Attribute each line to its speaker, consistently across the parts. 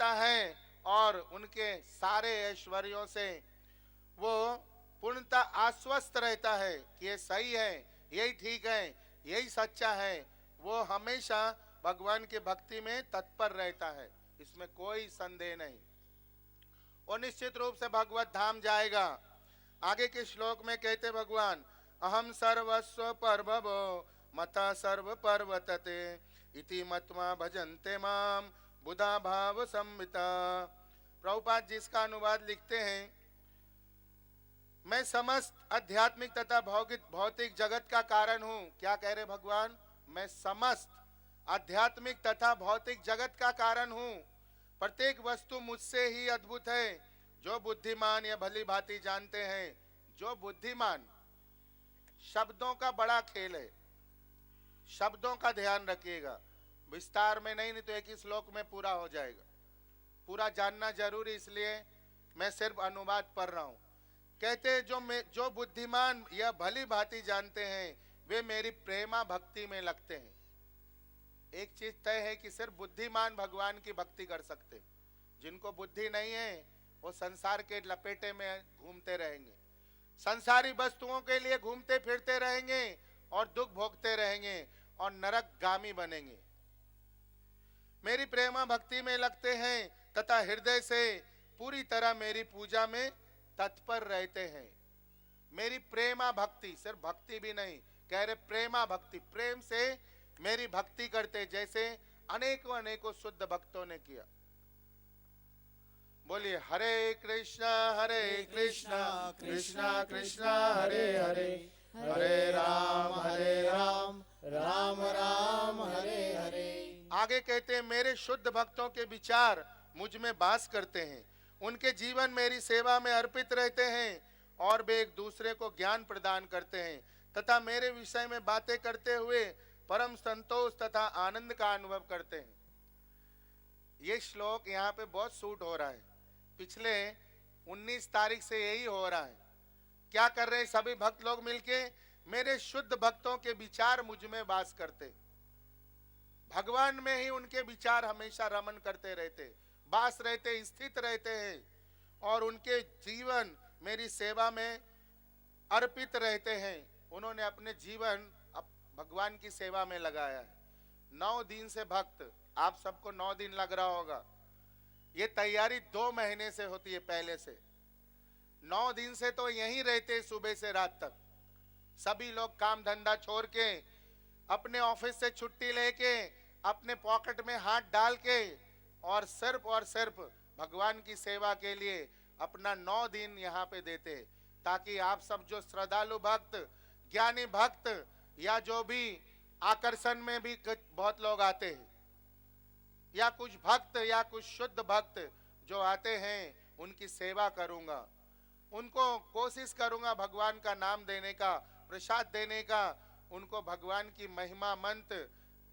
Speaker 1: रहता है और उनके सारे ऐश्वर्यों से वो पूर्णतः आश्वस्त रहता है कि ये सही है, यही ठीक है, यही सच्चा है, वो हमेशा भगवान की भक्ति में तत्पर रहता है, इसमें कोई संदेह नहीं। और निश्चित रूप से भगवत धाम जाएगा। आगे के श्लोक में कहते भगवान, अहम सर्वस्व परभवो मता सर्व पर्वतते इति मत्वा भजन्ते माम बुधा भाव संविता। प्रभुपाद जी इसका अनुवाद लिखते हैं, मैं समस्त आध्यात्मिक तथा भौतिक जगत का कारण हूं। क्या कह रहे भगवान? मैं समस्त आध्यात्मिक तथा भौतिक जगत का कारण हूं। प्रत्येक वस्तु मुझसे ही अद्भुत है। जो बुद्धिमान या भली भांति जानते हैं, जो बुद्धिमान, शब्दों का बड़ा खेल है, शब्दों का ध्यान रखिएगा, विस्तार में नहीं तो एक ही श्लोक में पूरा हो जाएगा। पूरा जानना जरूरी, इसलिए मैं सिर्फ अनुवाद पढ़ रहा हूं। कहते जो बुद्धिमान या भली भांति जानते हैं वे मेरी प्रेमा भक्ति में लगते हैं। एक चीज तय है कि सिर्फ बुद्धिमान भगवान की भक्ति कर सकते, जिनको बुद्धि नहीं है वो संसार के लपेटे में घूमते रहेंगे, संसारी वस्तुओं के लिए घूमते फिरते रहेंगे और दुख भोगते रहेंगे और नरकगामी बनेंगे। मेरी प्रेमा भक्ति में लगते हैं तथा हृदय से पूरी तरह मेरी पूजा में तत्पर रहते हैं। मेरी प्रेमा भक्ति, सिर्फ भक्ति भी नहीं, कह रहे प्रेमा भक्ति, प्रेम से मेरी भक्ति करते, जैसे अनेकों अनेकों शुद्ध भक्तों ने किया। बोलिए हरे कृष्णा कृष्णा कृष्णा हरे हरे, हरे राम राम राम हरे हरे। आगे कहते हैं, मेरे शुद्ध भक्तों के विचार मुझ में वास करते हैं, उनके जीवन मेरी सेवा में अर्पित रहते हैं और वे एक दूसरे को ज्ञान प्रदान करते हैं तथा मेरे विषय में बातें करते हुए परम संतोष तथा आनंद का अनुभव करते हैं। ये श्लोक यहाँ पे बहुत सूट हो रहा है। पिछले 19 तारीख से यही हो रहा है। क्या कर रहे हैं सभी भक्त लोग मिलके? मेरे शुद्ध भक्तों के विचार मुझ में वास करते, भगवान में ही उनके विचार हमेशा रमन करते रहते, वास रहते, स्थित रहते हैं और उनके जीवन मेरी सेवा में अर्पित रहते हैं। उन्होंने अपने जीवन भगवान की सेवा में लगाया है। 9 दिन से भक्त, आप सबको 9 दिन लग रहा होगा, ये तैयारी 2 महीने से होती है पहले से। 9 दिन से तो यहीं रहते, सुबह से रात तक सभी लोग काम धंधा छोड़ के, अपने ऑफिस से छुट्टी लेके, अपने पॉकेट में हाथ डाल के और सिर्फ भगवान की सेवा के लिए अपना 9 दिन यहाँ पे देते, ताकि आप सब जो श्रद्धालु भक्त, ज्ञानी भक्त या जो भी आकर्षण में भी बहुत लोग आते हैं, या कुछ भक्त या कुछ शुद्ध भक्त जो आते हैं, उनकी सेवा करूंगा, उनको कोशिश करूंगा भगवान का नाम देने का, प्रसाद देने का, उनको भगवान की महिमा मंत्र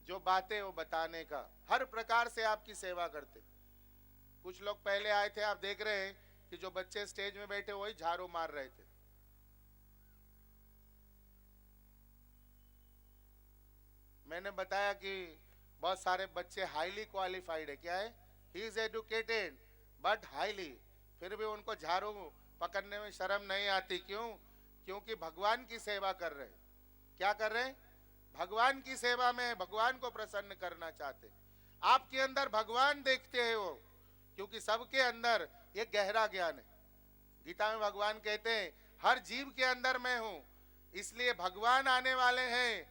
Speaker 1: जो बातें वो बताने का, हर प्रकार से आपकी सेवा करते। कुछ लोग पहले आए थे, आप देख रहे हैं कि जो बच्चे स्टेज में बैठे वही झाड़ू मार रहे थे। मैंने बताया कि बहुत सारे बच्चे हाईली क्वालिफाइड है। क्या है? He is educated but highly, फिर भी उनको झाड़ू पकड़ने में शर्म नहीं आती। क्यों? क्योंकि भगवान की सेवा कर रहे हैं। क्या कर रहे हैं? भगवान की सेवा में भगवान को प्रसन्न करना चाहते। आपके अंदर भगवान देखते हैं वो, क्योंकि सबके अंदर ये गहरा ज्ञान है। गीता में भगवान कहते हैं हर जीव के अंदर मैं हूं, इसलिए भगवान आने वाले हैं,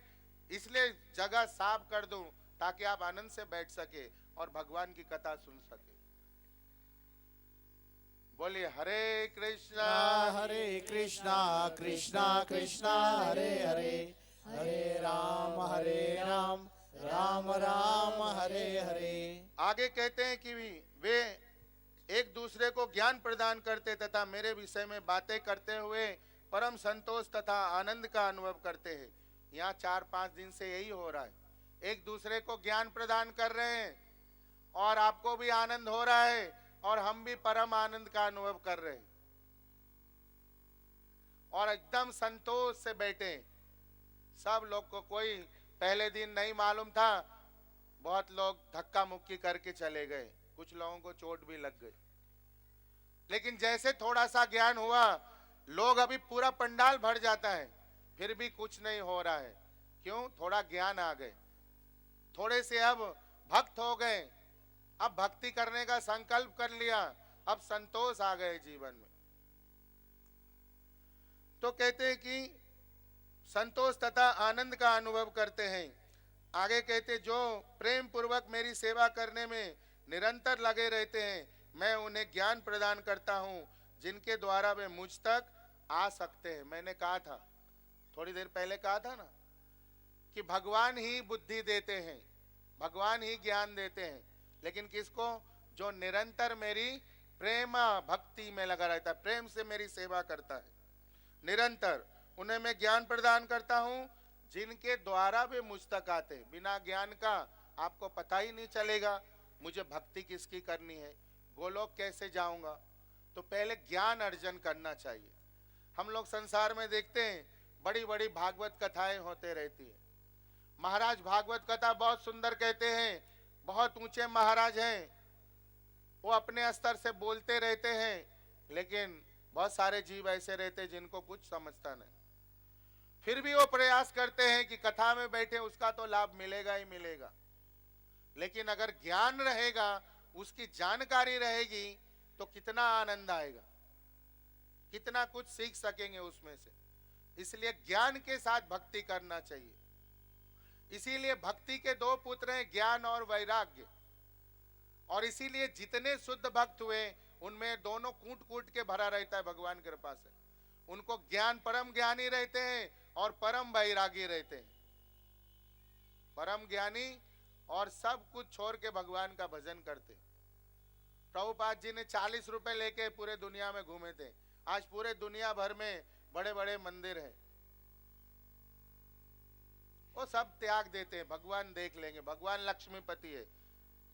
Speaker 1: इसलिए जगह साफ कर दूं ताकि आप आनंद से बैठ सके और भगवान की कथा सुन सके। बोलिए हरे कृष्णा
Speaker 2: कृष्णा कृष्णा हरे हरे, हरे राम राम राम हरे हरे।
Speaker 1: आगे कहते हैं कि वे एक दूसरे को ज्ञान प्रदान करते तथा मेरे विषय में बातें करते हुए परम संतोष तथा आनंद का अनुभव करते हैं। यहाँ 4-5 दिन से यही हो रहा है, एक दूसरे को ज्ञान प्रदान कर रहे हैं और आपको भी आनंद हो रहा है और हम भी परम आनंद का अनुभव कर रहे हैं और एकदम संतोष से बैठे। सब लोग को कोई पहले दिन नहीं मालूम था, बहुत लोग धक्का मुक्की करके चले गए, कुछ लोगों को चोट भी लग गई। लेकिन जैसे थोड़ा सा ज्ञान हुआ, लोग अभी पूरा पंडाल भर जाता है, फिर भी कुछ नहीं हो रहा है। क्यों? थोड़ा ज्ञान आ गए, थोड़े से अब भक्त हो गए, अब भक्ति करने का संकल्प कर लिया, अब संतोष आ गए जीवन में। तो कहते हैं कि संतोष तथा आनंद का अनुभव करते हैं। आगे कहते, जो प्रेम पूर्वक मेरी सेवा करने में निरंतर लगे रहते हैं, मैं उन्हें ज्ञान प्रदान करता हूं, जिनके द्वारा वे मुझ तक आ सकते हैं। मैंने कहा था, थोड़ी देर पहले कहा था ना, कि भगवान ही बुद्धि देते हैं, भगवान ही ज्ञान देते हैं, लेकिन किसको? जो निरंतर मेरी प्रेम भक्ति में लगा रहता है, प्रेम से मेरी सेवा करता है निरंतर, उन्हें मैं ज्ञान प्रदान करता हूं, जिनके द्वारा वे मुझ तक आते हैं। बिना ज्ञान का आपको पता ही नहीं चलेगा मुझे भक्ति किसकी करनी है, गोलोक कैसे जाऊंगा। तो पहले ज्ञान अर्जन करना चाहिए। हम लोग संसार में देखते हैं बड़ी बड़ी भागवत कथाएं होते रहती है। महाराज भागवत कथा बहुत सुंदर कहते हैं, बहुत ऊंचे महाराज हैं, वो अपने स्तर से बोलते रहते हैं, लेकिन बहुत सारे जीव ऐसे रहते हैं जिनको कुछ समझता नहीं, फिर भी वो प्रयास करते हैं कि कथा में बैठे, उसका तो लाभ मिलेगा ही मिलेगा। लेकिन अगर ज्ञान रहेगा, उसकी जानकारी रहेगी, तो कितना आनंद आएगा, कितना कुछ सीख सकेंगे उसमें से। इसलिए ज्ञान के साथ भक्ति करना चाहिए। इसीलिए भक्ति के दो पुत्र हैं, ज्ञान और वैराग्य। और इसीलिए जितने शुद्ध भक्त हुए, उनमें दोनों कूट कूट के भरा रहता है भगवान की कृपा से। उनको ज्ञान, परम ज्ञानी रहते हैं और परम वैरागी रहते हैं। परम ज्ञानी और सब कुछ छोड़ के भगवान का भजन करते। प्रभुपाद जी ने 40 रुपए लेके पूरे दुनिया में घूमे थे। आज पूरे दुनिया भर में बड़े बड़े मंदिर हैं, वो सब त्याग देते हैं। भगवान देख लेंगे, भगवान लक्ष्मीपति है।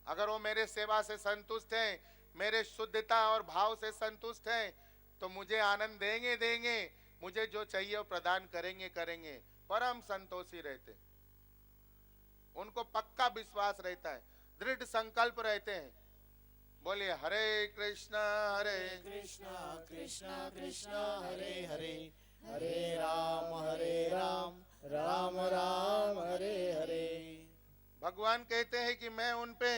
Speaker 1: अगर वो मेरे सेवा से संतुष्ट हैं, मेरे शुद्धता और भाव से संतुष्ट हैं, तो मुझे आनंद देंगे देंगे, मुझे जो चाहिए वो प्रदान करेंगे करेंगे। परम संतोषी रहते, उनको पक्का विश्वास रहता है, दृढ़ संकल्प रहते हैं। बोलिए हरे कृष्णा
Speaker 2: कृष्णा कृष्णा कृष्णा हरे हरे, हरे राम राम राम हरे हरे।
Speaker 1: भगवान कहते हैं कि मैं उन पे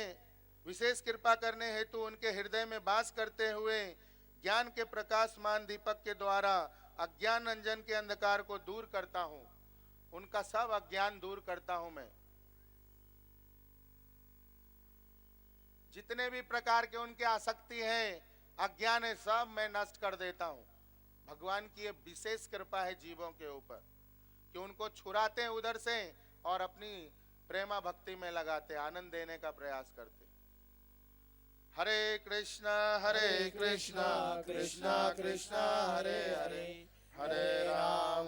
Speaker 1: विशेष कृपा करने हेतु उनके हृदय में वास करते हुए ज्ञान के प्रकाशमान दीपक के द्वारा अज्ञान अंजन के अंधकार को दूर करता हूं। उनका सब अज्ञान दूर करता हूं मैं। जितने भी प्रकार के उनके आसक्ति है, अज्ञान है, सब मैं नष्ट कर देता हूं। भगवान की ये विशेष कृपा है जीवों के ऊपर, कि उनको छुड़ाते हैं उधर से और अपनी प्रेमा भक्ति में लगाते, आनंद देने का प्रयास करते। हरे कृष्णा कृष्णा कृष्णा हरे हरे, हरे राम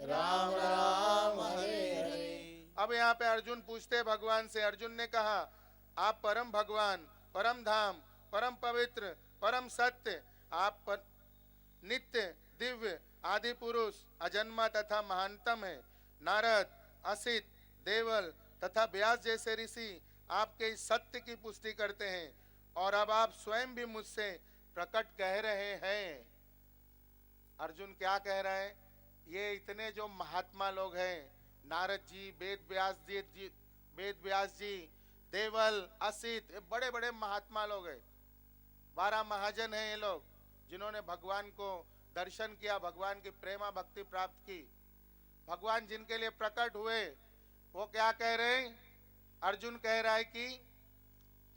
Speaker 1: राम राम हरे हरे। अब यहाँ पे अर्जुन पूछते भगवान से। अर्जुन ने कहा, आप परम भगवान, परम धाम, परम पवित्र, परम सत्य, आप नित्य दिव्य आदि पुरुष, अजन्मा तथा महानतम है। नारद, असित, देवल तथा व्यास जैसे ऋषि आपके इस सत्य की पुष्टि करते हैं, और अब आप स्वयं भी मुझसे प्रकट कह रहे हैं। अर्जुन क्या कह रहा है? ये इतने जो महात्मा लोग हैं, नारद जी, वेद व्यास जी, देवल, असित, ये बड़े बड़े महात्मा लोग हैं। 12 महाजन हैं ये लोग, जिन्होंने भगवान को दर्शन किया, भगवान की प्रेमा भक्ति प्राप्त की। भगवान जिनके लिए प्रकट हुए, वो क्या कह रहे हैं? अर्जुन कह रहा है कि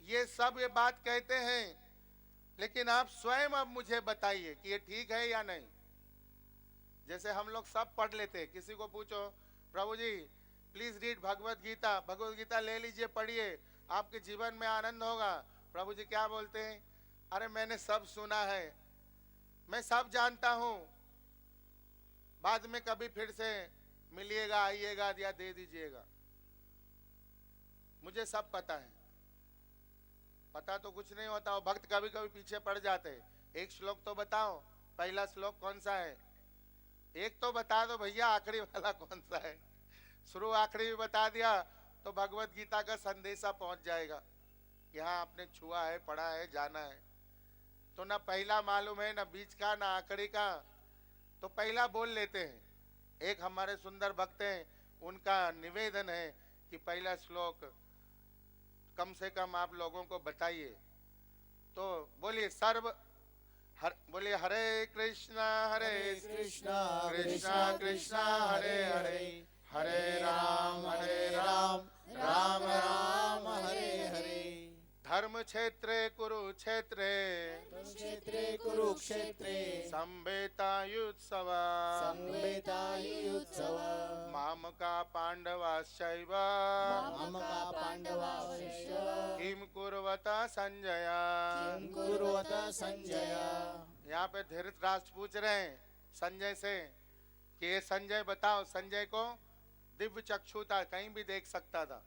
Speaker 1: ये सब ये बात कहते हैं, लेकिन आप स्वयं अब मुझे बताइए कि ये ठीक है या नहीं। जैसे हम लोग सब पढ़ लेते हैं, किसी को पूछो, प्रभु जी प्लीज रीड भगवत गीता, भगवत गीता ले लीजिए, पढ़िए, आपके जीवन में आनंद होगा। प्रभु जी क्या बोलते हैं? अरे मैंने सब सुना है, मैं सब जानता हूं, बाद में कभी फिर से मिलिएगा, आइएगा या दे दीजिएगा, मुझे सब पता है। पता तो कुछ नहीं होता, भक्त कभी कभी पीछे पड़ जाते हैं। एक श्लोक तो बताओ, पहला श्लोक कौन सा है? एक तो बता दो भैया, आखिरी वाला कौन सा है? शुरू आखिरी भी बता दिया तो भगवत गीता का संदेशा पहुंच जाएगा यहाँ आपने छुआ है, पढ़ा है, जाना है, तो ना पहला मालूम है, ना बीच का, ना आखिरी का, तो पहला बोल लेते हैं। एक हमारे सुंदर भक्त हैं, उनका निवेदन है कि पहला श्लोक कम से कम आप लोगों को बताइए। तो बोलिए बोलिए हरे कृष्णा
Speaker 2: कृष्णा
Speaker 1: कृष्णा कृष्णा हरे हरे, हरे राम
Speaker 2: राम राम हरे हरे।
Speaker 1: धर्म क्षेत्रे कुरुक्षेत्रे
Speaker 2: क्षेत्रे कुरुक्षेत्रे
Speaker 1: संवेतायुत्सव
Speaker 2: संवेतायुत्सव
Speaker 1: मामका पांडवाश्चैव
Speaker 2: मामका पांडवाश्च
Speaker 1: किम कुर्वता संजय।
Speaker 2: किं कुर्वत संजय।
Speaker 1: यहाँ पे धृतराष्ट्र पूछ रहे हैं संजय से कि ये संजय बताओ, संजय को दिव्य चक्षु था, कहीं भी देख सकता था।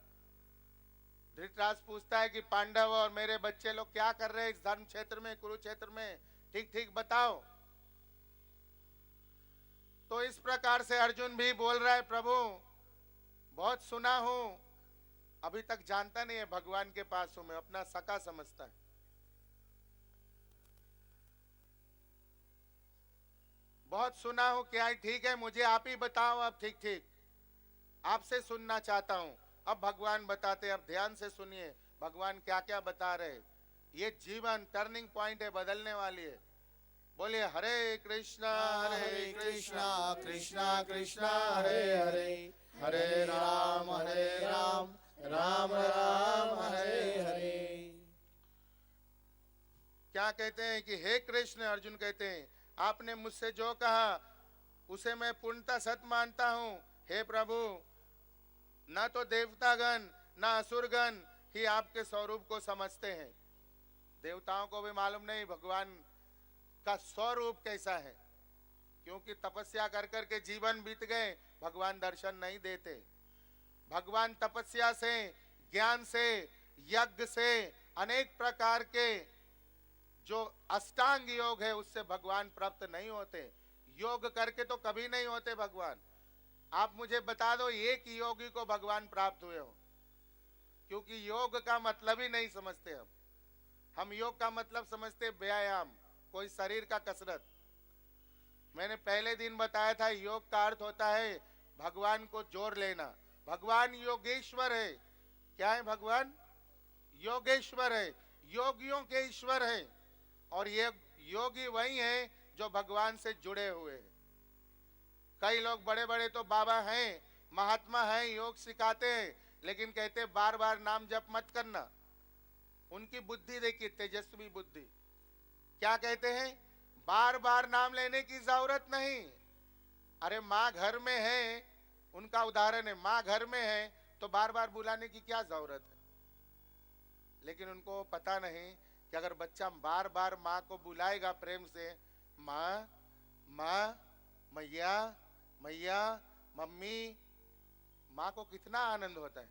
Speaker 1: धृतराष्ट्र पूछता है कि पांडव और मेरे बच्चे लोग क्या कर रहे हैं इस धर्म क्षेत्र में, कुरुक्षेत्र में, ठीक ठीक बताओ। तो इस प्रकार से अर्जुन भी बोल रहा है, प्रभु बहुत सुना हूं, अभी तक जानता नहीं है भगवान के पास हूं मैं, अपना सखा समझता है। बहुत सुना हूं, क्या ठीक है, मुझे आप ही बताओ अब, ठीक ठीक आपसे सुनना चाहता हूं। अब भगवान बताते, अब ध्यान से सुनिए भगवान क्या क्या बता रहे। ये जीवन टर्निंग पॉइंट है, बदलने वाली है। बोलिए हरे कृष्णा
Speaker 2: कृष्णा कृष्णा हरे हरे, हरे राम राम राम हरे हरे।
Speaker 1: क्या कहते हैं कि हे कृष्ण, अर्जुन कहते हैं आपने मुझसे जो कहा उसे मैं पूर्णतः सत्य मानता हूं। हे प्रभु, ना तो देवतागण ना असुरगण ही आपके स्वरूप को समझते हैं। देवताओं को भी मालूम नहीं भगवान का स्वरूप कैसा है, क्योंकि तपस्या कर कर के जीवन बीत गए, भगवान दर्शन नहीं देते। भगवान तपस्या से, ज्ञान से, यज्ञ से, अनेक प्रकार के जो अष्टांग योग है उससे भगवान प्राप्त नहीं होते। योग करके तो कभी नहीं होते भगवान। आप मुझे बता दो एक योगी को भगवान प्राप्त हुए हो, क्योंकि योग का मतलब ही नहीं समझते हम योग का मतलब समझते व्यायाम, कोई शरीर का कसरत। मैंने पहले दिन बताया था योग का अर्थ होता है भगवान को जोड़ लेना। भगवान योगेश्वर है। क्या है भगवान? योगेश्वर है, योगियों के ईश्वर है। और ये योगी वही है जो भगवान से जुड़े हुए हैं। कई लोग बड़े बड़े तो बाबा हैं, महात्मा हैं, योग सिखाते हैं, लेकिन कहते बार बार नाम जप मत करना। उनकी बुद्धि देखिए, तेजस्वी बुद्धि। क्या कहते हैं? बार बार नाम लेने की जरूरत नहीं। अरे माँ घर में है, उनका उदाहरण है, माँ घर में है तो बार बार बुलाने की क्या जरूरत है। लेकिन उनको पता नहीं कि अगर बच्चा बार बार माँ को बुलाएगा प्रेम से, माँ माँ, मैया मैया, मम्मी, माँ को कितना आनंद होता है।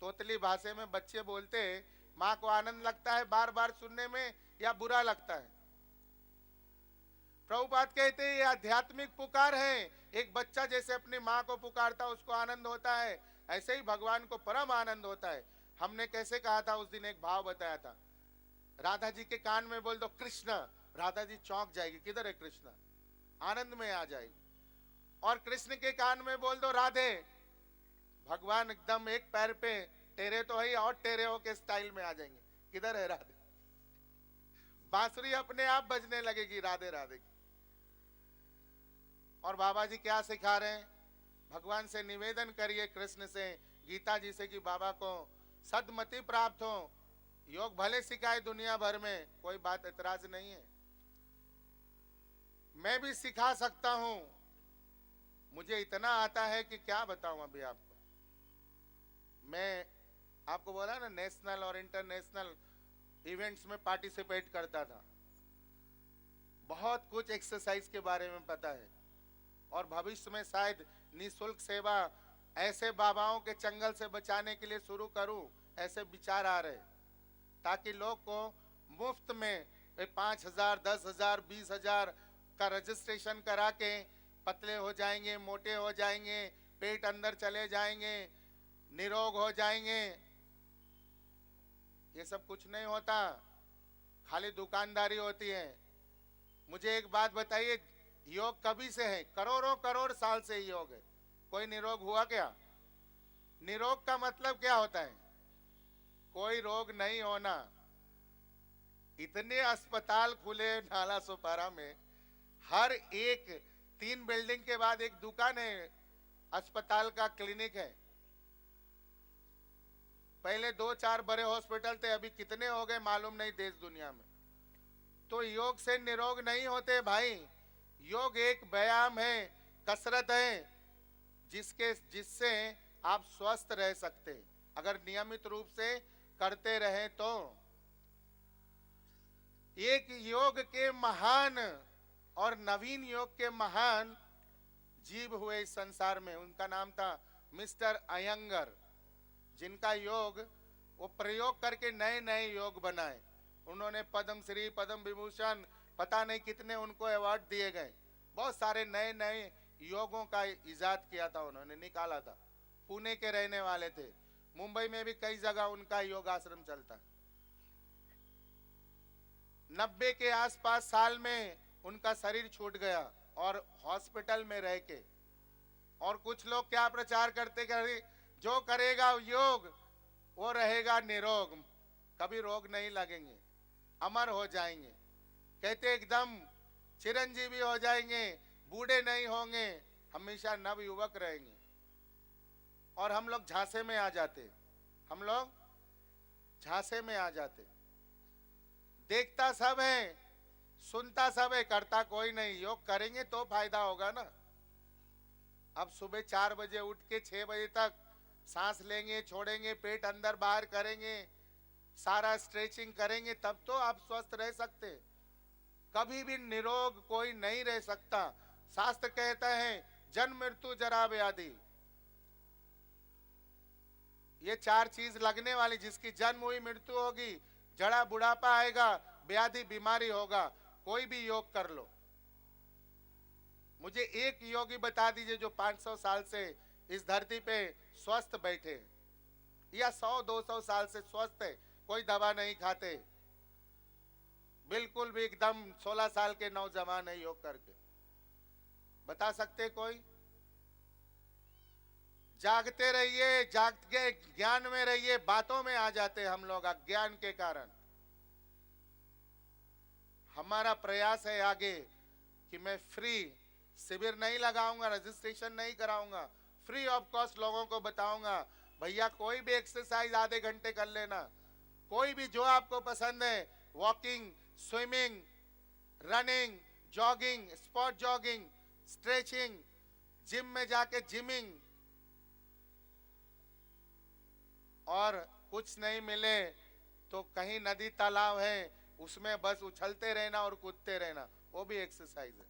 Speaker 1: तोतली भाषा में बच्चे बोलते हैं, माँ को आनंद लगता है बार बार सुनने में या बुरा लगता है। प्रभुपाद कहते हैं ये आध्यात्मिक पुकार है। एक बच्चा जैसे अपनी माँ को पुकारता है उसको आनंद होता है, ऐसे ही भगवान को परम आनंद होता है। हमने कैसे कहा था उस दिन, एक भाव बताया था, राधा जी के कान में बोल दो कृष्ण, राधा जी चौंक जाएगी, किधर है कृष्ण, आनंद में आ जाएगी। और कृष्ण के कान में बोल दो राधे, भगवान एकदम एक पैर पे टेरे तो है और टेरे हो के स्टाइल में आ जाएंगे, किधर है राधे। बांसुरी अपने आप बजने लगेगी राधे राधे की। और बाबा जी क्या सिखा रहे हैं? भगवान से निवेदन करिए, कृष्ण से, गीता जी से, कि बाबा को सद्मति प्राप्त हो। योग भले सिखाए दुनिया भर में, कोई बात एतराज नहीं है, मैं भी सिखा सकता हूं। मुझे इतना आता है कि क्या बताऊं अभी आपको। मैं आपको बोला ना नेशनल और इंटरनेशनल इवेंट्स में पार्टिसिपेट करता था, बहुत कुछ एक्सरसाइज के बारे में पता है। और भविष्य में शायद निःशुल्क सेवा ऐसे बाबाओं के चंगल से बचाने के लिए शुरू करूं, ऐसे विचार आ रहे, ताकि लोग को मुफ्त में 5,000, 10,000, 20,000 का रजिस्ट्रेशन करा के पतले हो जाएंगे, मोटे हो जाएंगे, पेट अंदर चले जाएंगे, निरोग हो जाएंगे। ये सब कुछ नहीं होता, खाली दुकानदारी होती है। मुझे एक बात बताइए, योग कभी से है? करोड़ों करोड़ साल से योग है। कोई निरोग हुआ क्या? निरोग का मतलब क्या होता है? कोई रोग नहीं होना। इतने अस्पताल खुले नाला सोपारा में, हर एक 3 बिल्डिंग के बाद एक दुकान है, अस्पताल का क्लिनिक है। पहले 2-4 बड़े हॉस्पिटल थे, अभी कितने हो गए मालूम नहीं देश दुनिया में। तो योग से निरोग नहीं होते भाई। योग एक व्यायाम है, कसरत है, जिससे आप स्वस्थ रह सकते हैं, अगर नियमित रूप से करते रहे तो। एक योग के महान और नवीन योग के महान जीव हुए इस संसार में, उनका नाम था मिस्टर अयंगर, जिनका योग वो प्रयोग करके नए नए योग बनाए। उन्होंने पद्म श्री, पद्म विभूषण, पता नहीं कितने उनको अवार्ड दिए गए। बहुत सारे नए नए योगों का इजाद किया था, उन्होंने निकाला था। पुणे के रहने वाले थे, मुंबई में भी कई जगह उनका योग आश्रम चलता है। 90 के आसपास साल में उनका शरीर छूट गया और हॉस्पिटल में रह के। और कुछ लोग क्या प्रचार करते कि जो करेगा योग वो रहेगा निरोग, कभी रोग नहीं लगेंगे, अमर हो जाएंगे। कहते एकदम चिरंजीवी हो जाएंगे, बूढ़े नहीं होंगे, हमेशा नव युवक रहेंगे। और हम लोग झांसे में आ जाते, हम लोग झांसे में आ जाते। देखता सब है, सुनता सब है, करता कोई नहीं। योग करेंगे तो फायदा होगा ना। अब सुबह 4 बजे उठ के 6 बजे तक सांस लेंगे, छोड़ेंगे, पेट अंदर बाहर करेंगे, सारा स्ट्रेचिंग करेंगे, तब तो आप स्वस्थ रह सकते। कभी भी निरोग कोई नहीं रह सकता। शास्त्र कहता है जन्म मृत्यु जरा व्याधि, ये 4 चीज लगने वाली। जिसकी जन्म हुई मृत्यु होगी, जड़ा बुढ़ापा आएगा, व्याधि बीमारी होगा। कोई भी योग कर लो। मुझे एक योगी बता दीजिए जो 500 साल से इस धरती पे स्वस्थ बैठे, या 100-200 साल से स्वस्थ है, कोई दवा नहीं खाते, बिल्कुल भी एकदम 16 साल के नौजवान है योग करके। बता सकते कोई? जागते रहिए, जाग के ज्ञान में रहिए। बातों में आ जाते हम लोग अज्ञान के कारण। हमारा प्रयास है आगे कि मैं फ्री शिविर नहीं लगाऊंगा, रजिस्ट्रेशन नहीं कराऊंगा, फ्री ऑफ कॉस्ट लोगों को बताऊंगा, भैया कोई भी एक्सरसाइज आधे घंटे कर लेना, कोई भी जो आपको पसंद है, walking, swimming, running, jogging, spot jogging, stretching, gym में जाके जिमिंग। और कुछ नहीं मिले तो कहीं नदी तालाब है, उसमें बस उछलते रहना और कूदते रहना, वो भी एक्सरसाइज है।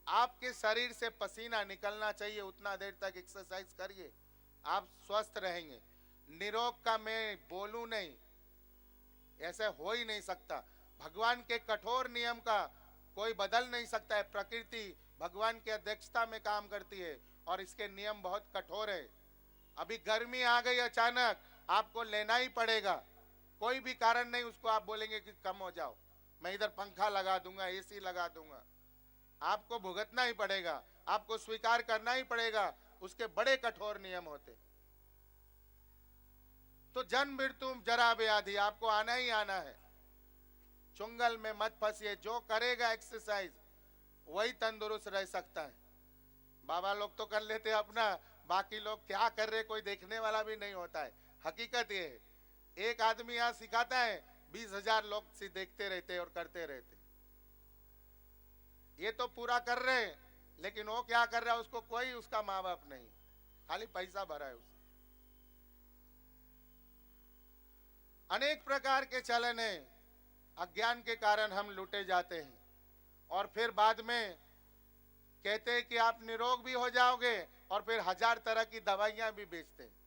Speaker 1: आपके शरीर से पसीना निकलना चाहिए, उतना देर तक एक्सरसाइज करिए, आप स्वस्थ रहेंगे। निरोग का मैं बोलूं नहीं, ऐसे हो ही नहीं सकता। भगवान के कठोर नियम का कोई बदल नहीं सकता है। प्रकृति भगवान की अध्यक्षता में काम करती है और इसके नियम बहुत कठोर है। अभी गर्मी आ गई अचानक, आपको लेना ही पड़ेगा। कोई भी कारण नहीं उसको आप बोलेंगे कि कम हो जाओ, मैं इधर पंखा लगा दूंगा, एसी लगा दूंगा। आपको भुगतना ही पड़ेगा, आपको स्वीकार करना ही पड़ेगा। उसके बड़े कठोर नियम होते। तो जन्म मृत्यु जरा व्याधि, आपको आना ही आना है। चुंगल में मत फंसिए। जो करेगा एक्सरसाइज वही तंदुरुस्त रह सकता है। बाबा लोग तो कर लेते अपना, बाकी लोग क्या कर रहे कोई देखने वाला भी नहीं होता है। हकीकत ये है, एक आदमी यहाँ सिखाता है, 20,000 लोग देखते रहते और करते रहते। ये तो पूरा कर रहे हैं, लेकिन वो क्या कर रहा है उसको कोई उसका माँ बाप नहीं, खाली पैसा भरा है उससे। अनेक प्रकार के चलन है, अज्ञान के कारण हम लूटे जाते हैं। और फिर बाद में कहते हैं कि आप निरोग भी हो जाओगे, और फिर 1000 तरह की दवाइयां भी बेचते हैं।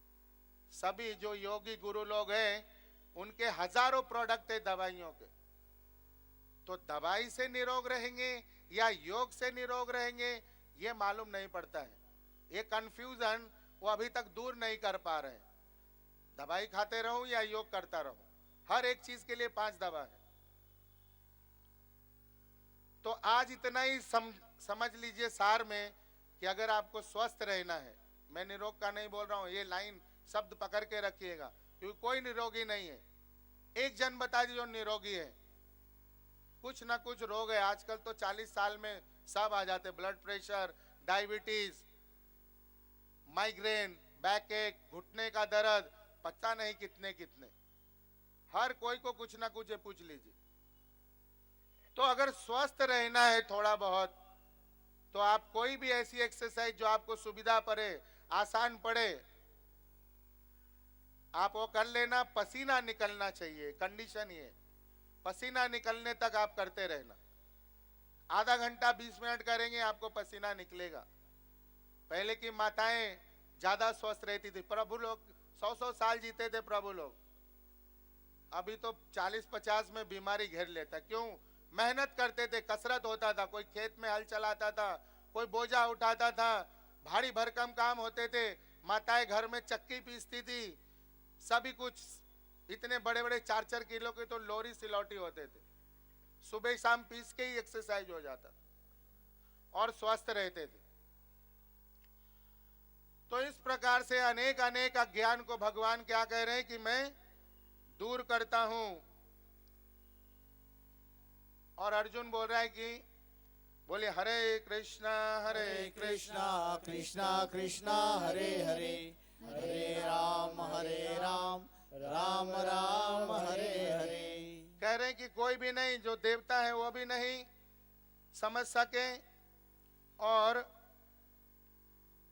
Speaker 1: सभी जो योगी गुरु लोग हैं उनके हजारों प्रोडक्ट है दवाइयों के। तो दवाई से निरोग रहेंगे या योग से निरोग रहेंगे, ये मालूम नहीं पड़ता है। ये कंफ्यूजन वो अभी तक दूर नहीं कर पा रहे हैं। दवाई खाते रहूं या योग करता रहूं? हर एक चीज के लिए 5 दवा है। तो आज इतना ही समझ लीजिए सार में कि अगर आपको स्वस्थ रहना है, मैं निरोग का नहीं बोल रहा हूं, ये लाइन शब्द पकड़ के रखिएगा, क्योंकि कोई निरोगी नहीं है। एक जन बता दीजिए जो निरोगी है। कुछ ना कुछ रोग है। आजकल तो 40 साल में सब आ जाते, blood pressure, diabetes, migraine, back एक, घुटने का दर्द, पता नहीं कितने कितने। हर कोई को कुछ ना कुछ है, पूछ लीजिए। तो अगर स्वस्थ रहना है थोड़ा बहुत, तो आप कोई भी ऐसी एक्सरसाइज जो आपको सुविधा पड़े, आसान पड़े, आप वो कर लेना। पसीना निकलना चाहिए, कंडीशन ये, पसीना निकलने तक आप करते रहना। आधा घंटा 20 मिनट करेंगे, आपको पसीना निकलेगा। पहले की माताएं ज्यादा स्वस्थ रहती थी, प्रभु लोग 100-100 साल जीते थे प्रभु लोग। अभी तो 40-50 में बीमारी घेर लेता। क्यों? मेहनत करते थे, कसरत होता था, कोई खेत में हल चलाता था, कोई बोझा उठाता था, भारी भरकम काम होते थे। माताएं घर में चक्की पीसती थी, सभी कुछ। इतने बड़े बड़े 4-4 किलो के तो लोरी सिलौटी होते थे, सुबह शाम पीस के ही एक्सरसाइज हो जाता और स्वस्थ रहते थे। तो इस प्रकार से अनेक अनेक अज्ञान को भगवान क्या कह रहे हैं कि मैं दूर करता हूं। और अर्जुन बोल रहा है कि बोले हरे कृष्णा
Speaker 2: कृष्णा कृष्णा कृष्णा हरे हरे, हरे राम राम राम हरे हरे।
Speaker 1: कह रहे हैं कि कोई भी नहीं, जो देवता है वो भी नहीं समझ सके, और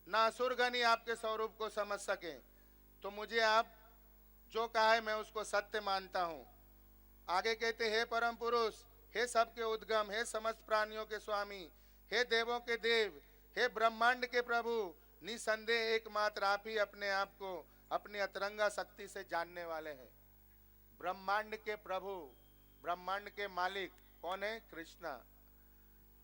Speaker 1: ना असुरगण ही आपके स्वरूप को समझ सके। तो मुझे आप जो कहा है मैं उसको सत्य मानता हूं। आगे कहते, हे परम पुरुष, हे सबके उद्गम, हे समस्त प्राणियों के स्वामी, हे देवों के देव, हे ब्रह्मांड के प्रभु, निसंदेह एकमात्र आप ही अपने आप को अपनी अतरंगा शक्ति से जानने वाले हैं। ब्रह्मांड के प्रभु, ब्रह्मांड के मालिक कौन है? कृष्णा।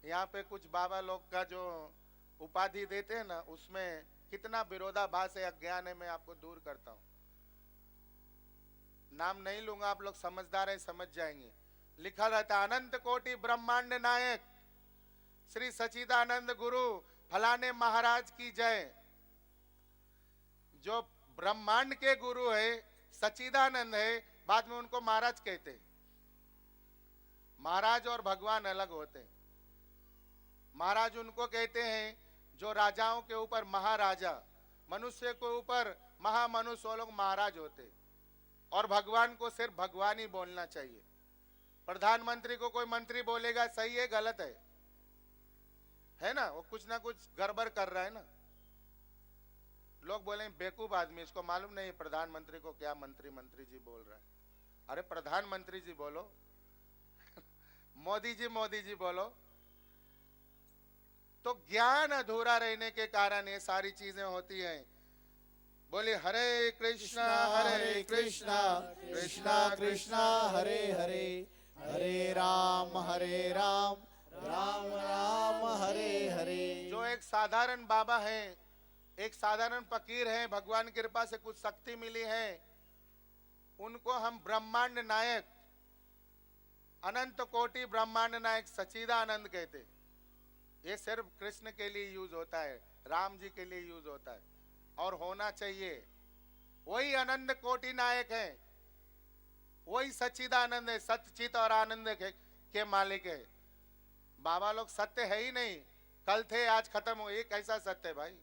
Speaker 1: यहाँ पे कुछ बाबा लोग का जो उपाधि देते हैं ना, उसमें कितना विरोधाभास है, अज्ञान है, मैं आपको दूर करता हूं। नाम नहीं लूंगा, आप लोग समझदार हैं, समझ जाएंगे। लिखा रहता, अनंत कोटि ब्रह्मांड नायक श्री सच्चिदानंद गुरु फलाने महाराज की जय। जो ब्रह्मांड के गुरु है, सच्चिदानंद है, बाद में उनको महाराज कहते हैं। महाराज और भगवान अलग होते हैं। महाराज उनको कहते हैं जो राजाओं के ऊपर महाराजा, मनुष्य के ऊपर महामनुष्य, वो लोग महाराज होते। और भगवान को सिर्फ भगवान ही बोलना चाहिए। प्रधानमंत्री को कोई मंत्री बोलेगा, सही है गलत है ना? वो कुछ ना कुछ गड़बड़ कर रहा है ना। लोग बोलेंगे बेवकूफ आदमी, इसको मालूम नहीं प्रधानमंत्री को क्या मंत्री जी बोल रहा है। अरे प्रधानमंत्री जी बोलो मोदी जी बोलो। तो ज्ञान अधूरा रहने के कारण ये सारी चीजें होती हैं। बोले हरे कृष्णा
Speaker 2: कृष्णा कृष्णा हरे हरे, हरे राम राम राम हरे हरे।
Speaker 1: जो एक साधारण बाबा हैं, एक साधारण फकीर हैं, भगवान की कृपा से कुछ शक्ति मिली है, उनको हम ब्रह्मांड नायक, अनंत कोटि ब्रह्मांड नायक सच्चिदानंद कहते। ये सिर्फ कृष्ण के लिए यूज होता है, राम जी के लिए यूज होता है, और होना चाहिए। वही अनंत कोटि नायक है, वही सच्चिदानंद है, सच्चित और आनंद के मालिक है। बाबा लोग सत्य है ही नहीं, कल थे आज खत्म हो, ये कैसा सत्य है भाई?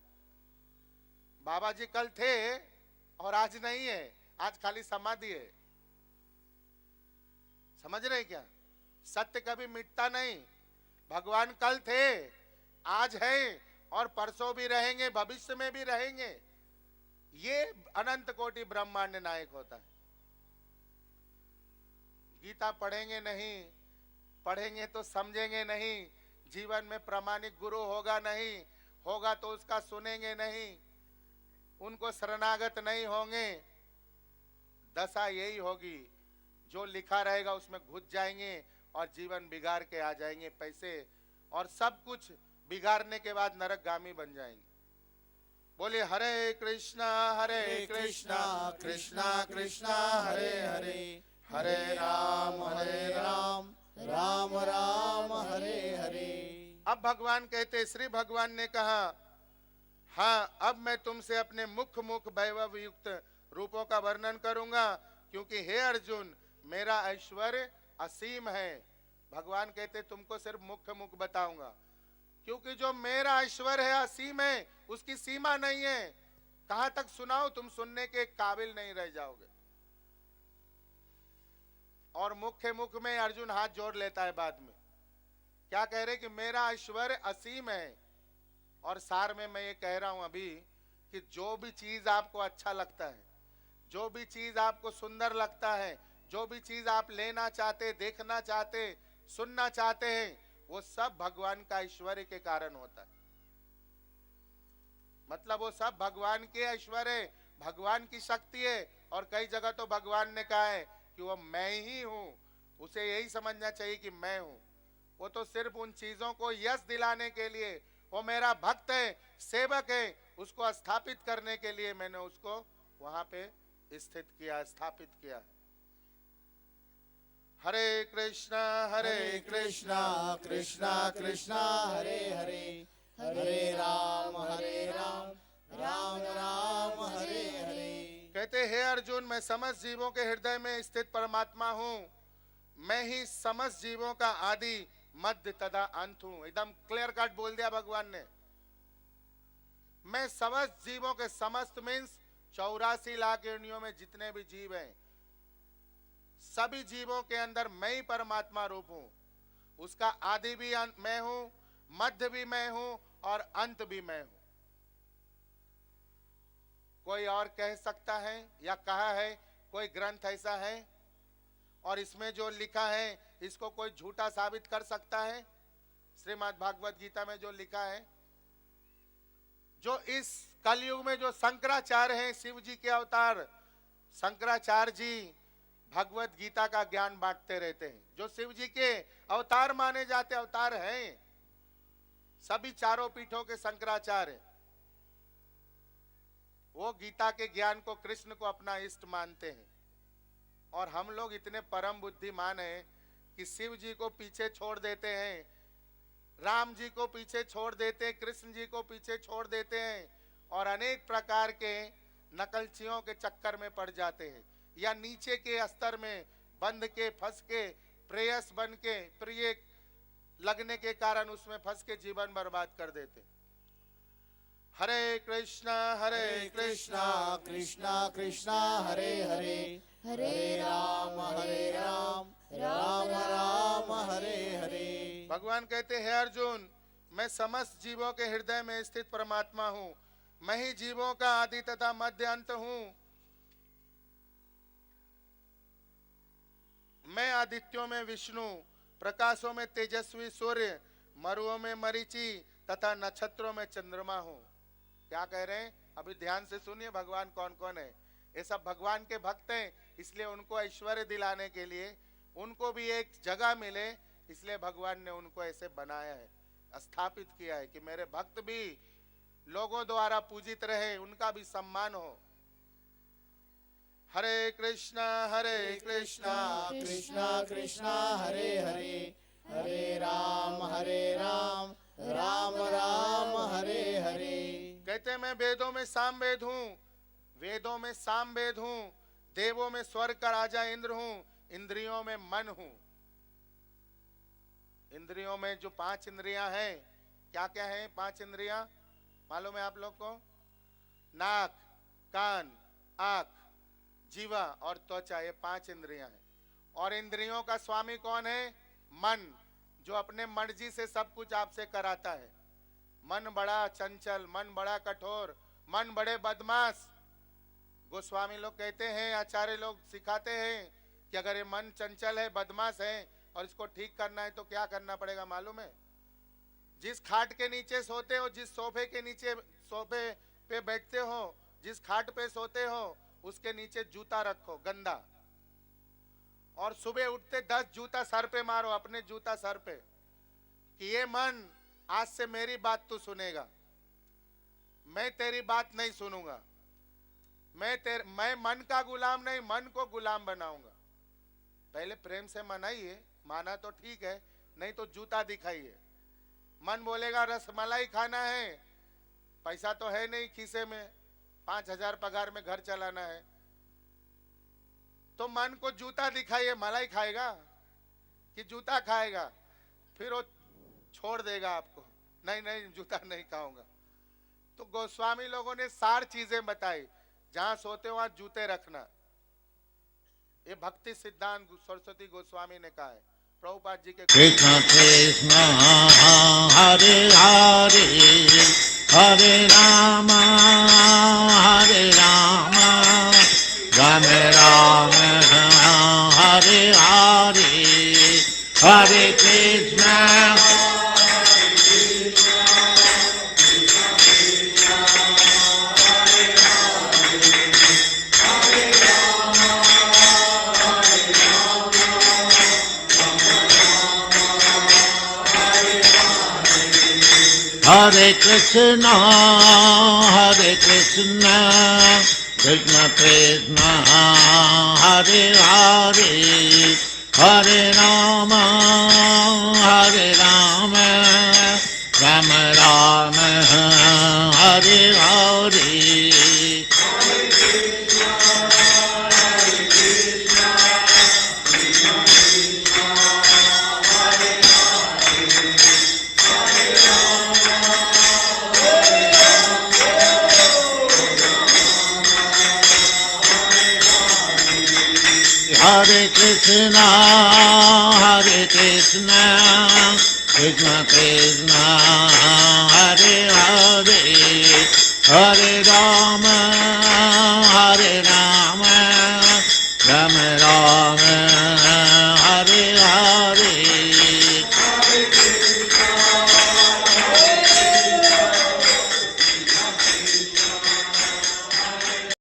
Speaker 1: बाबा जी कल थे और आज नहीं है, आज खाली समाधि है। समझ रहे क्या? सत्य कभी मिटता नहीं। भगवान कल थे, आज है, और परसों भी रहेंगे, भविष्य में भी रहेंगे। ये अनंत कोटि ब्रह्मांड नायक होता है। गीता पढ़ेंगे नहीं, पढ़ेंगे तो समझेंगे नहीं, जीवन में प्रामाणिक गुरु होगा नहीं, होगा तो उसका सुनेंगे नहीं, उनको शरणागत नहीं होंगे, दशा यही होगी। जो लिखा रहेगा उसमें घुस जाएंगे और जीवन बिगाड़ के आ जाएंगे, पैसे और सब कुछ बिगाड़ने के बाद नरकगामी बन जाएंगे। बोलिए हरे कृष्णा कृष्णा कृष्णा हरे हरे, हरे राम
Speaker 2: राम राम हरे हरे।
Speaker 1: अब भगवान कहते, श्री भगवान ने कहा, हाँ अब मैं तुमसे अपने मुख वैभव युक्त रूपों का वर्णन करूंगा, क्योंकि हे अर्जुन मेरा ऐश्वर्य असीम है। भगवान कहते तुमको सिर्फ मुख बताऊंगा, क्योंकि जो मेरा ऐश्वर्य है असीम है, उसकी सीमा नहीं है। कहां तक सुनाओ, तुम सुनने के काबिल नहीं रह जाओगे। और मुख में अर्जुन हाथ जोड़ लेता है बाद में, क्या कह रहे कि मेरा ऐश्वर्य असीम है। और सार में मैं ये कह रहा हूं अभी कि जो भी चीज आपको अच्छा लगता है, जो भी चीज आपको सुंदर लगता है, जो भी चीज आप लेना चाहते, देखना चाहते, सुनना चाहते हैं, वो सब भगवान का ऐश्वर्य के कारण होता है। मतलब वो सब भगवान के ऐश्वर्य, भगवान की शक्ति है। और कई जगह तो भगवान ने कहा है कि वो मैं ही हूं, उसे यही समझना चाहिए कि मैं हूं। वो तो सिर्फ उन चीजों को यश दिलाने के लिए, वो मेरा भक्त है, सेवक है, उसको स्थापित करने के लिए मैंने उसको वहां पे स्थित किया, स्थापित किया। हरे कृष्णा
Speaker 2: कृष्णा कृष्णा हरे हरे, हरे राम राम राम हरे हरे।
Speaker 1: कहते हे अर्जुन मैं समस्त जीवों के हृदय में स्थित परमात्मा हूँ, मैं ही समस्त जीवों का आदि मध्य तथा अंत हूँ। एकदम क्लियर कट बोल दिया भगवान ने। मैं समस्त जीवों के, समस्त मीन्स 84 लाख योनियों में जितने भी जीव हैं, सभी जीवों के अंदर मैं ही परमात्मा रूप हूं। उसका आदि भी मैं हूं, मध्य भी मैं हूं और अंत भी मैं हूं। कोई और कह सकता है या कहा है, कोई ग्रंथ ऐसा है और इसमें जो लिखा है इसको कोई झूठा साबित कर सकता है? श्रीमद् भागवत गीता में जो लिखा है, जो इस कलयुग में जो शंकराचार्य हैं, शिव जी के अवतार शंकराचार्य जी भगवत गीता का ज्ञान बांटते रहते हैं। जो शिव जी के अवतार माने जाते अवतार हैं, सभी चारों पीठों के शंकराचार्य, वो गीता के ज्ञान को, कृष्ण को अपना इष्ट मानते हैं। और हम लोग इतने परम बुद्धिमान हैं कि शिव जी को पीछे छोड़ देते हैं, राम जी को पीछे छोड़ देते हैं, कृष्ण जी को पीछे छोड़ देते हैं और अनेक प्रकार के नकलचियों के चक्कर में पड़ जाते हैं, या नीचे के स्तर में बंध के, फंस के, प्रेयस बन के, प्रिय लगने के कारण उसमें फंस के जीवन बर्बाद कर देते। हरे कृष्णा
Speaker 2: कृष्णा कृष्णा हरे हरे, हरे राम राम राम हरे हरे।
Speaker 1: भगवान कहते हैं अर्जुन मैं समस्त जीवों के हृदय में स्थित परमात्मा हूँ, मैं ही जीवों का आदि तथा मध्य अंत हूँ। मैं आदित्यों में विष्णु, प्रकाशों में तेजस्वी सूर्य, मरुओं में मरीचि तथा नक्षत्रों में चंद्रमा हूँ। क्या कह रहे हैं? अभी ध्यान से सुनिए भगवान कौन कौन है। ये सब भगवान के भक्त हैं, इसलिए उनको ऐश्वर्य दिलाने के लिए, उनको भी एक जगह मिले, इसलिए भगवान ने उनको ऐसे बनाया है, स्थापित किया है कि मेरे भक्त भी लोगों द्वारा पूजित रहे, उनका भी सम्मान हो। हरे कृष्णा
Speaker 2: कृष्णा कृष्णा हरे हरे, हरे राम राम राम हरे हरे।
Speaker 1: कहते हैं मैं वेदों में सामवेद हूँ, वेदों में सामवेद हूँ, देवों में स्वर्ग का राजा इंद्र हूँ, इंद्रियों में मन हूँ। इंद्रियों में जो 5 इंद्रियां हैं, क्या क्या हैं 5 इंद्रियां? मालूम है आप लोग को? नाक, कान, आँख, जीवा और त्वचा, ये 5 इंद्रियां हैं। और इंद्रियों का स्वामी कौन है? मन, जो अपने मर्जी से सब कुछ आपसे कराता है। मन बड़ा चंचल, मन बड़ा कठोर, मन बड़े बदमाश। गोस्वामी लोग कहते हैं, आचार्य लोग सिखाते हैं कि अगर ये मन चंचल है, बदमाश है और इसको ठीक करना है तो क्या करना पड़ेगा मालूम है? जिस खाट के नीचे सोते हो, जिस सोफे के नीचे, सोफे पे बैठते हो, जिस खाट पे सोते हो, उसके नीचे जूता रखो गंदा, और सुबह उठते 10 जूता सर पे मारो, अपने जूता सर पे, कि ये मन आज से मेरी बात तू सुनेगा। मैं तेरी बात नहीं सुनूंगा। मैं मन का गुलाम नहीं, मन को गुलाम बनाऊंगा। पहले प्रेम से मनाइए, माना तो ठीक है, नहीं तो जूता दिखाइए। मन बोलेगा रसमलाई खाना है, पैसा तो है नहीं खीसे में, 5,000 पगार में घर चलाना है, तो मन को जूता दिखाइए। मलाई खाएगा कि जूता खाएगा? फिर वो छोड़ देगा आपको, नहीं नहीं जूता नहीं खाऊंगा। तो गोस्वामी लोगों ने 4 चीजें बताई। जहां सोते हो वहां जूते रखना, ये भक्ति सिद्धांत सरस्वती गोस्वामी ने कहा है। प्रभुपाद जी के
Speaker 2: Krishna Krishna Hare Hare Hare Ram Ram Ram Hare Hare Hare Krishna Hare Krishna, Krishna Krishna, Hare Hare, Hare Rama, Rama Rama, Hare Hare. Hare Krishna, Krishna Krishna, Hare Hare, Hare Rama,